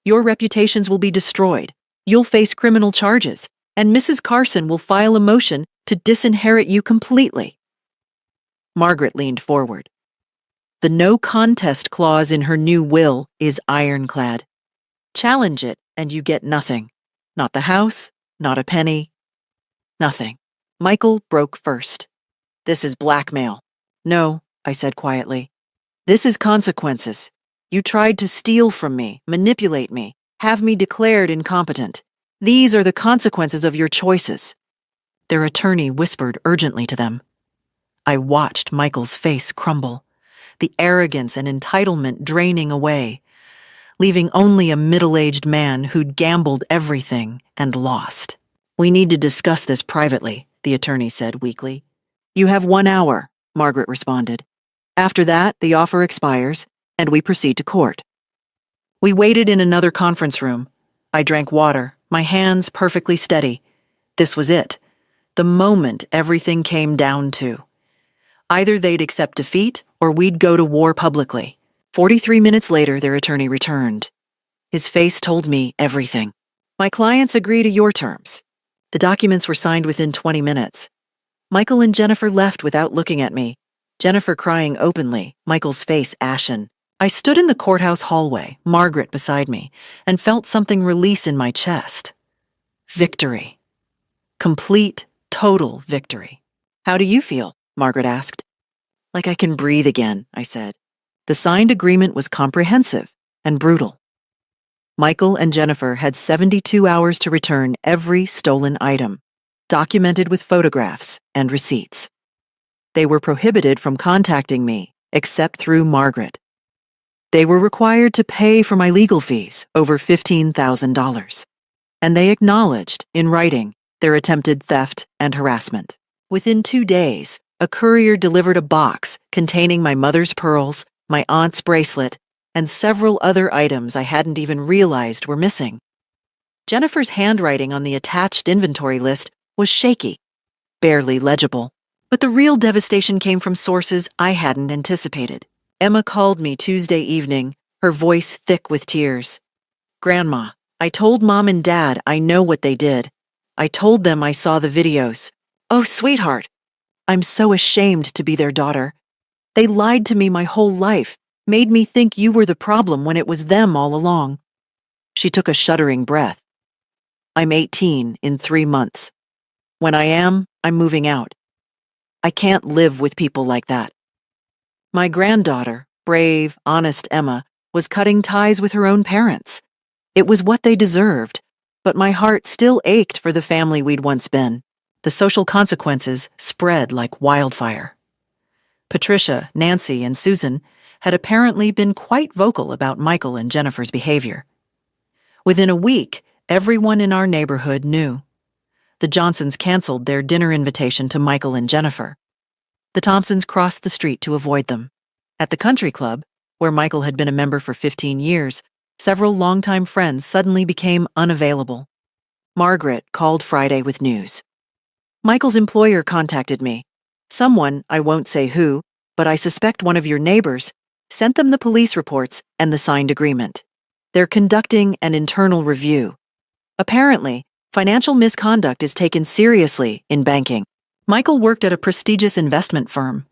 Your reputations will be destroyed. You'll face criminal charges, and Mrs. Carson will file a motion to disinherit you completely. Margaret leaned forward. The no contest clause in her new will is ironclad. Challenge it, and you get nothing. Not the house, not a penny, nothing. Michael broke first. This is blackmail. No, I said quietly. This is consequences. You tried to steal from me, manipulate me, have me declared incompetent. These are the consequences of your choices. Their attorney whispered urgently to them. I watched Michael's face crumble, the arrogance and entitlement draining away, leaving only a middle-aged man who'd gambled everything and lost. We need to discuss this privately, the attorney said weakly. You have 1 hour, Margaret responded. After that, the offer expires, and we proceed to court. We waited in another conference room. I drank water, my hands perfectly steady. This was it. The moment everything came down to. Either they'd accept defeat, or we'd go to war publicly. 43 minutes later, their attorney returned. His face told me everything. My clients agree to your terms. The documents were signed within 20 minutes. Michael and Jennifer left without looking at me, Jennifer crying openly, Michael's face ashen. I stood in the courthouse hallway, Margaret beside me, and felt something release in my chest. Victory. Complete, total victory. How do you feel? Margaret asked. Like I can breathe again, I said. The signed agreement was comprehensive and brutal. Michael and Jennifer had 72 hours to return every stolen item, documented with photographs and receipts. They were prohibited from contacting me, except through Margaret. They were required to pay for my legal fees, over $15,000. And they acknowledged, in writing, their attempted theft and harassment. Within 2 days, a courier delivered a box containing my mother's pearls, my aunt's bracelet, and several other items I hadn't even realized were missing. Jennifer's handwriting on the attached inventory list was shaky, barely legible. But the real devastation came from sources I hadn't anticipated. Emma called me Tuesday evening, her voice thick with tears. Grandma, I told Mom and Dad I know what they did. I told them I saw the videos. Oh, sweetheart, I'm so ashamed to be their daughter. They lied to me my whole life, made me think you were the problem when it was them all along. She took a shuddering breath. I'm 18 in 3 months. When I am, I'm moving out. I can't live with people like that. My granddaughter, brave, honest Emma, was cutting ties with her own parents. It was what they deserved, but my heart still ached for the family we'd once been. The social consequences spread like wildfire. Patricia, Nancy, and Susan had apparently been quite vocal about Michael and Jennifer's behavior. Within a week, everyone in our neighborhood knew. The Johnsons canceled their dinner invitation to Michael and Jennifer. The Thompsons crossed the street to avoid them. At the country club, where Michael had been a member for 15 years, several longtime friends suddenly became unavailable. Margaret called Friday with news. Michael's employer contacted me. Someone, I won't say who, but I suspect one of your neighbors, sent them the police reports and the signed agreement. They're conducting an internal review. Apparently, financial misconduct is taken seriously in banking. Michael worked at a prestigious investment firm.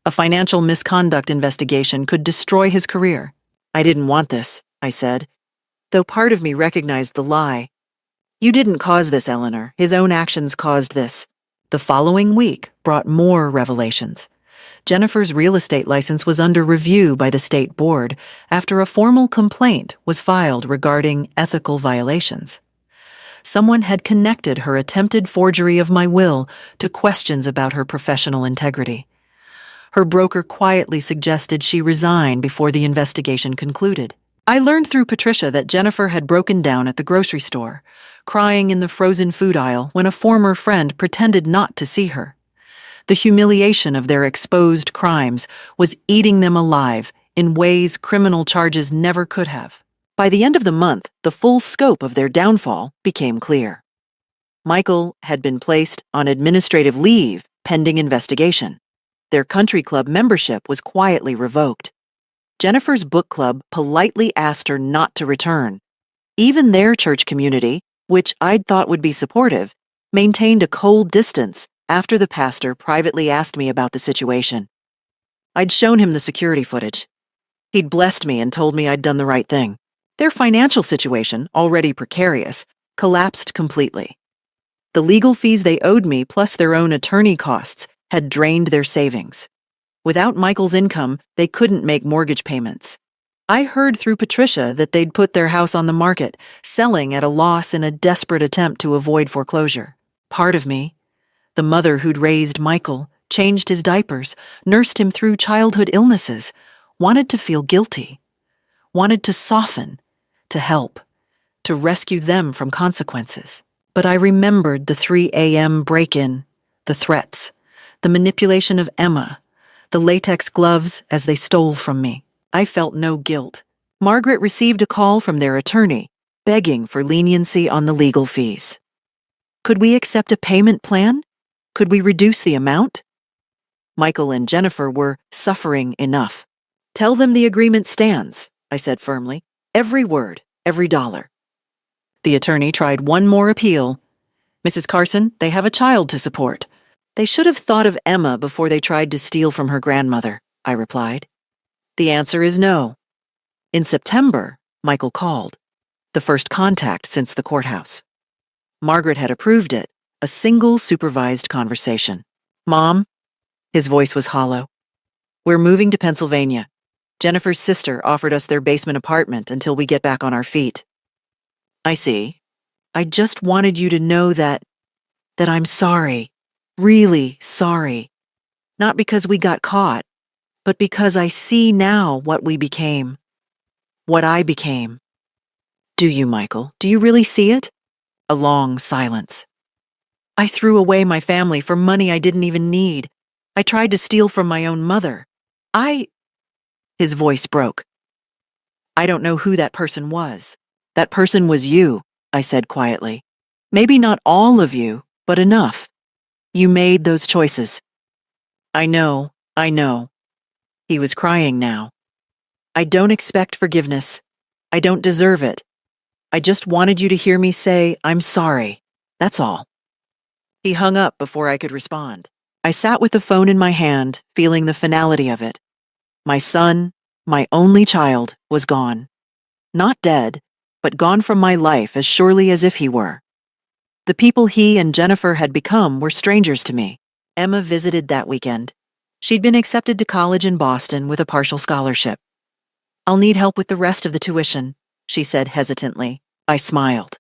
A financial misconduct investigation could destroy his career. I didn't want this, I said, though part of me recognized the lie. You didn't cause this, Eleanor. His own actions caused this. The following week brought more revelations. Jennifer's real estate license was under review by the state board after a formal complaint was filed regarding ethical violations. Someone had connected her attempted forgery of my will to questions about her professional integrity. Her broker quietly suggested she resign before the investigation concluded. I learned through Patricia that Jennifer had broken down at the grocery store, crying in the frozen food aisle when a former friend pretended not to see her. The humiliation of their exposed crimes was eating them alive in ways criminal charges never could have. By the end of the month, the full scope of their downfall became clear. Michael had been placed on administrative leave pending investigation. Their country club membership was quietly revoked. Jennifer's book club politely asked her not to return. Even their church community, which I'd thought would be supportive, maintained a cold distance after the pastor privately asked me about the situation. I'd shown him the security footage. He'd blessed me and told me I'd done the right thing. Their financial situation, already precarious, collapsed completely. The legal fees they owed me, plus their own attorney costs, had drained their savings. Without Michael's income, they couldn't make mortgage payments. I heard through Patricia that they'd put their house on the market, selling at a loss in a desperate attempt to avoid foreclosure. Part of me, the mother who'd raised Michael, changed his diapers, nursed him through childhood illnesses, wanted to feel guilty, wanted to soften, to help, to rescue them from consequences. But I remembered the 3 a.m. break-in, the threats, the manipulation of Emma, the latex gloves as they stole from me. I felt no guilt. Margaret received a call from their attorney, begging for leniency on the legal fees. Could we accept a payment plan? Could we reduce the amount? Michael and Jennifer were suffering enough. Tell them the agreement stands, I said firmly. Every word, every dollar. The attorney tried one more appeal. Mrs. Carson, they have a child to support. They should have thought of Emma before they tried to steal from her grandmother, I replied. The answer is no. In September, Michael called, the first contact since the courthouse. Margaret had approved it, a single supervised conversation. Mom, his voice was hollow. We're moving to Pennsylvania. Jennifer's sister offered us their basement apartment until we get back on our feet. I see. I just wanted you to know that I'm sorry, really sorry. Not because we got caught, but because I see now what we became, what I became. Do you, Michael? Do you really see it? A long silence. I threw away my family for money I didn't even need. I tried to steal from my own mother. His voice broke. I don't know who that person was. That person was you, I said quietly. Maybe not all of you, but enough. You made those choices. I know. He was crying now. I don't expect forgiveness. I don't deserve it. I just wanted you to hear me say, I'm sorry. That's all. He hung up before I could respond. I sat with the phone in my hand, feeling the finality of it. My son, my only child, was gone. Not dead, but gone from my life as surely as if he were. The people he and Jennifer had become were strangers to me. Emma visited that weekend. She'd been accepted to college in Boston with a partial scholarship. I'll need help with the rest of the tuition, she said hesitantly. I smiled.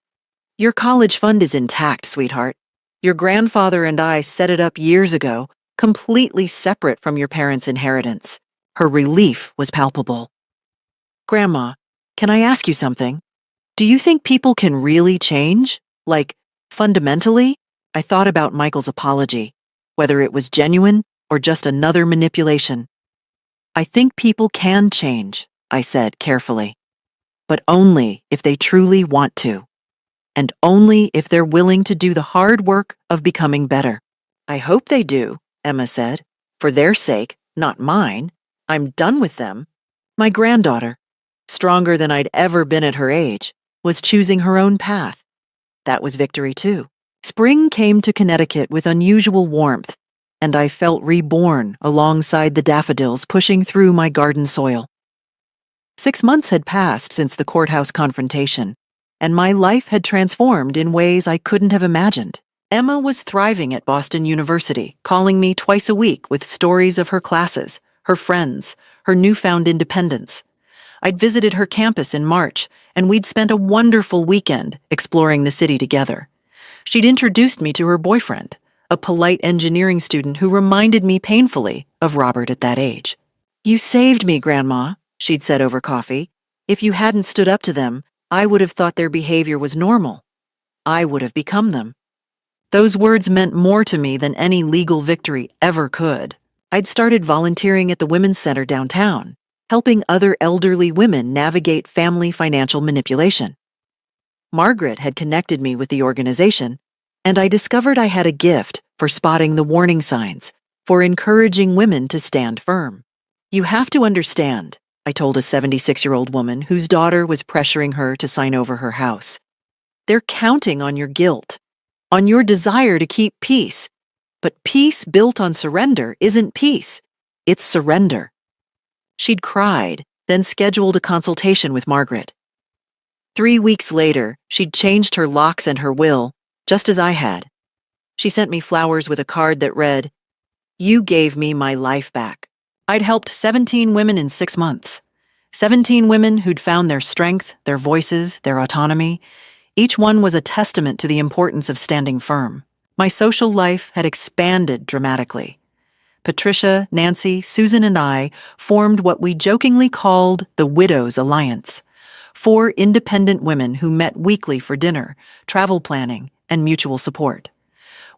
Your college fund is intact, sweetheart. Your grandfather and I set it up years ago, completely separate from your parents' inheritance. Her relief was palpable. Grandma, can I ask you something? Do you think people can really change? Like, fundamentally? I thought about Michael's apology, whether it was genuine or just another manipulation. I think people can change, I said carefully, but only if they truly want to, and only if they're willing to do the hard work of becoming better. I hope they do, Emma said, for their sake, not mine. I'm done with them. My granddaughter, stronger than I'd ever been at her age, was choosing her own path. That was victory too. Spring came to Connecticut with unusual warmth, and I felt reborn alongside the daffodils pushing through my garden soil. 6 months had passed since the courthouse confrontation, and my life had transformed in ways I couldn't have imagined. Emma was thriving at Boston University, calling me twice a week with stories of her classes, her friends, her newfound independence. I'd visited her campus in March, and we'd spent a wonderful weekend exploring the city together. She'd introduced me to her boyfriend, a polite engineering student who reminded me painfully of Robert at that age. "You saved me, Grandma," she'd said over coffee. "If you hadn't stood up to them, I would have thought their behavior was normal. I would have become them." Those words meant more to me than any legal victory ever could. I'd started volunteering at the Women's Center downtown, helping other elderly women navigate family financial manipulation. Margaret had connected me with the organization, and I discovered I had a gift for spotting the warning signs, for encouraging women to stand firm. "You have to understand," I told a 76-year-old woman whose daughter was pressuring her to sign over her house. "They're counting on your guilt, on your desire to keep peace. But peace built on surrender isn't peace, it's surrender." She'd cried, then scheduled a consultation with Margaret. 3 weeks later, she'd changed her locks and her will, just as I had. She sent me flowers with a card that read, "You gave me my life back." I'd helped 17 women in 6 months. 17 women who'd found their strength, their voices, their autonomy. Each one was a testament to the importance of standing firm. My social life had expanded dramatically. Patricia, Nancy, Susan, and I formed what we jokingly called the Widows Alliance, 4 independent women who met weekly for dinner, travel planning, and mutual support.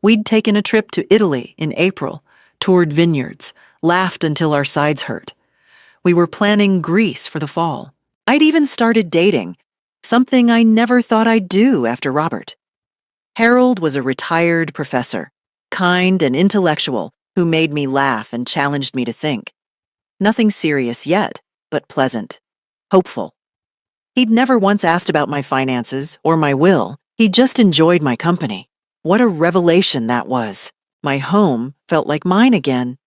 We'd taken a trip to Italy in April, toured vineyards, laughed until our sides hurt. We were planning Greece for the fall. I'd even started dating, something I never thought I'd do after Robert. Harold was a retired professor, kind and intellectual, who made me laugh and challenged me to think. Nothing serious yet, but pleasant, hopeful. He'd never once asked about my finances or my will. He just enjoyed my company. What a revelation that was. My home felt like mine again.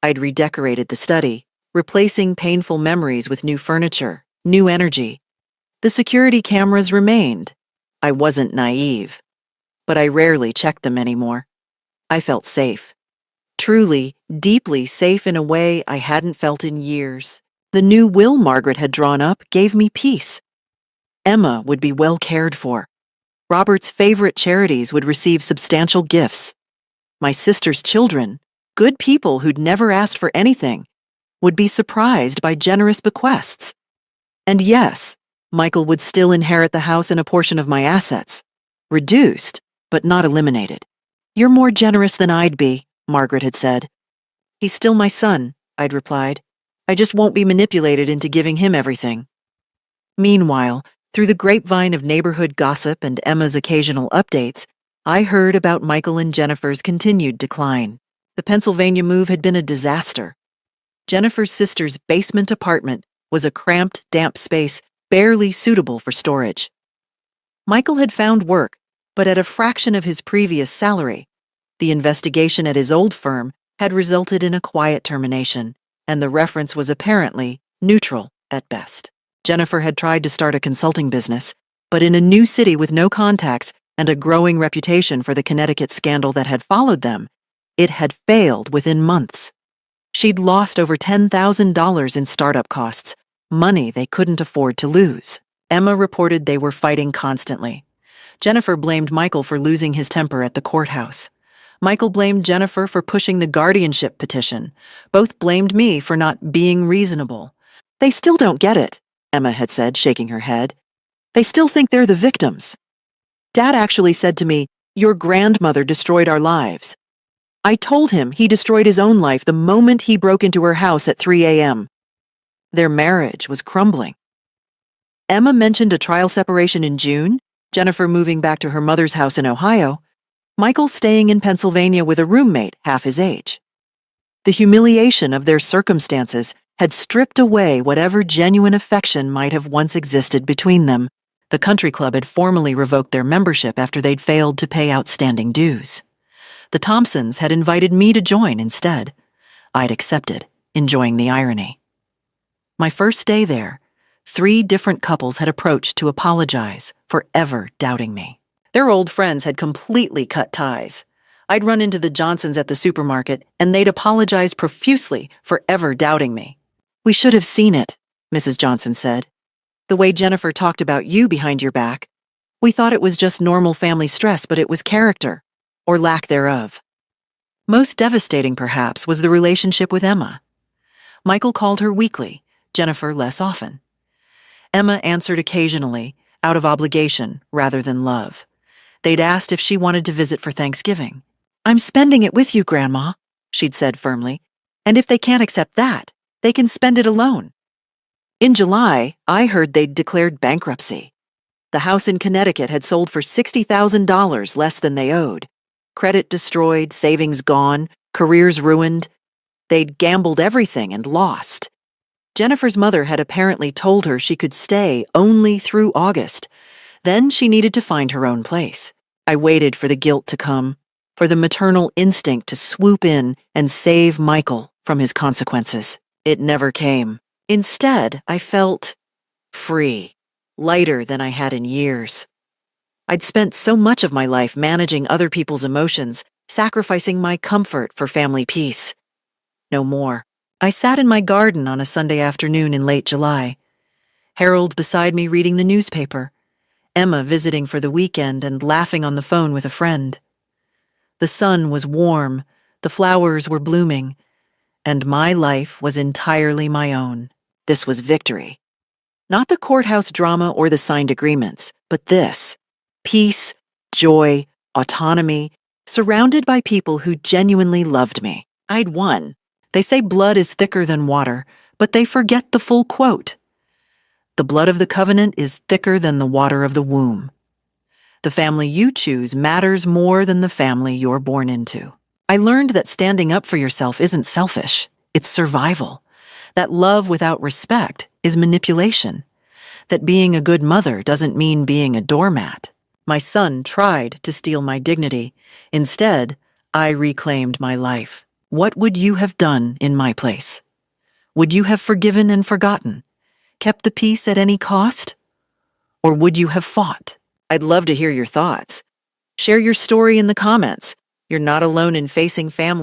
I'd redecorated the study, replacing painful memories with new furniture, new energy. The security cameras remained. I wasn't naive, but I rarely checked them anymore. I felt safe. Truly, deeply safe in a way I hadn't felt in years. The new will Margaret had drawn up gave me peace. Emma would be well cared for. Robert's favorite charities would receive substantial gifts. My sister's children, good people who'd never asked for anything, would be surprised by generous bequests. And yes, Michael would still inherit the house and a portion of my assets. Reduced, but not eliminated. "You're more generous than I'd be," Margaret had said. "He's still my son," I'd replied. "I just won't be manipulated into giving him everything." Meanwhile, through the grapevine of neighborhood gossip and Emma's occasional updates, I heard about Michael and Jennifer's continued decline. The Pennsylvania move had been a disaster. Jennifer's sister's basement apartment was a cramped, damp space barely suitable for storage. Michael had found work, but at a fraction of his previous salary. The investigation at his old firm had resulted in a quiet termination, and the reference was apparently neutral at best. Jennifer had tried to start a consulting business, but in a new city with no contacts and a growing reputation for the Connecticut scandal that had followed them, it had failed within months. She'd lost over $10,000 in startup costs, money they couldn't afford to lose. Emma reported they were fighting constantly. Jennifer blamed Michael for losing his temper at the courthouse. Michael blamed Jennifer for pushing the guardianship petition. Both blamed me for not being reasonable. "They still don't get it," Emma had said, shaking her head. "They still think they're the victims. Dad actually said to me, 'Your grandmother destroyed our lives.' I told him he destroyed his own life the moment he broke into her house at 3 a.m. Their marriage was crumbling." Emma mentioned a trial separation in June, Jennifer moving back to her mother's house in Ohio, Michael staying in Pennsylvania with a roommate half his age. The humiliation of their circumstances had stripped away whatever genuine affection might have once existed between them. The country club had formally revoked their membership after they'd failed to pay outstanding dues. The Thompsons had invited me to join instead. I'd accepted, enjoying the irony. My first day there, 3 different couples had approached to apologize for ever doubting me. Their old friends had completely cut ties. I'd run into the Johnsons at the supermarket, and they'd apologize profusely for ever doubting me. "We should have seen it," Mrs. Johnson said. "The way Jennifer talked about you behind your back. We thought it was just normal family stress, but it was character, or lack thereof." Most devastating, perhaps, was the relationship with Emma. Michael called her weekly, Jennifer less often. Emma answered occasionally, out of obligation rather than love. They'd asked if she wanted to visit for Thanksgiving. "I'm spending it with you, Grandma," she'd said firmly, "and if they can't accept that, they can spend it alone." In July, I heard they'd declared bankruptcy. The house in Connecticut had sold for $60,000 less than they owed. Credit destroyed, savings gone, careers ruined. They'd gambled everything and lost. Jennifer's mother had apparently told her she could stay only through August. Then she needed to find her own place. I waited for the guilt to come, for the maternal instinct to swoop in and save Michael from his consequences. It never came. Instead, I felt free, lighter than I had in years. I'd spent so much of my life managing other people's emotions, sacrificing my comfort for family peace. No more. I sat in my garden on a Sunday afternoon in late July. Harold beside me reading the newspaper. Emma visiting for the weekend and laughing on the phone with a friend. The sun was warm, the flowers were blooming, and my life was entirely my own. This was victory. Not the courthouse drama or the signed agreements, but this. Peace, joy, autonomy, surrounded by people who genuinely loved me. I'd won. They say blood is thicker than water, but they forget the full quote. The blood of the covenant is thicker than the water of the womb. The family you choose matters more than the family you're born into. I learned that standing up for yourself isn't selfish, it's survival. That love without respect is manipulation. That being a good mother doesn't mean being a doormat. My son tried to steal my dignity. Instead, I reclaimed my life. What would you have done in my place? Would you have forgiven and forgotten? Kept the peace at any cost? Or would you have fought? I'd love to hear your thoughts. Share your story in the comments. You're not alone in facing family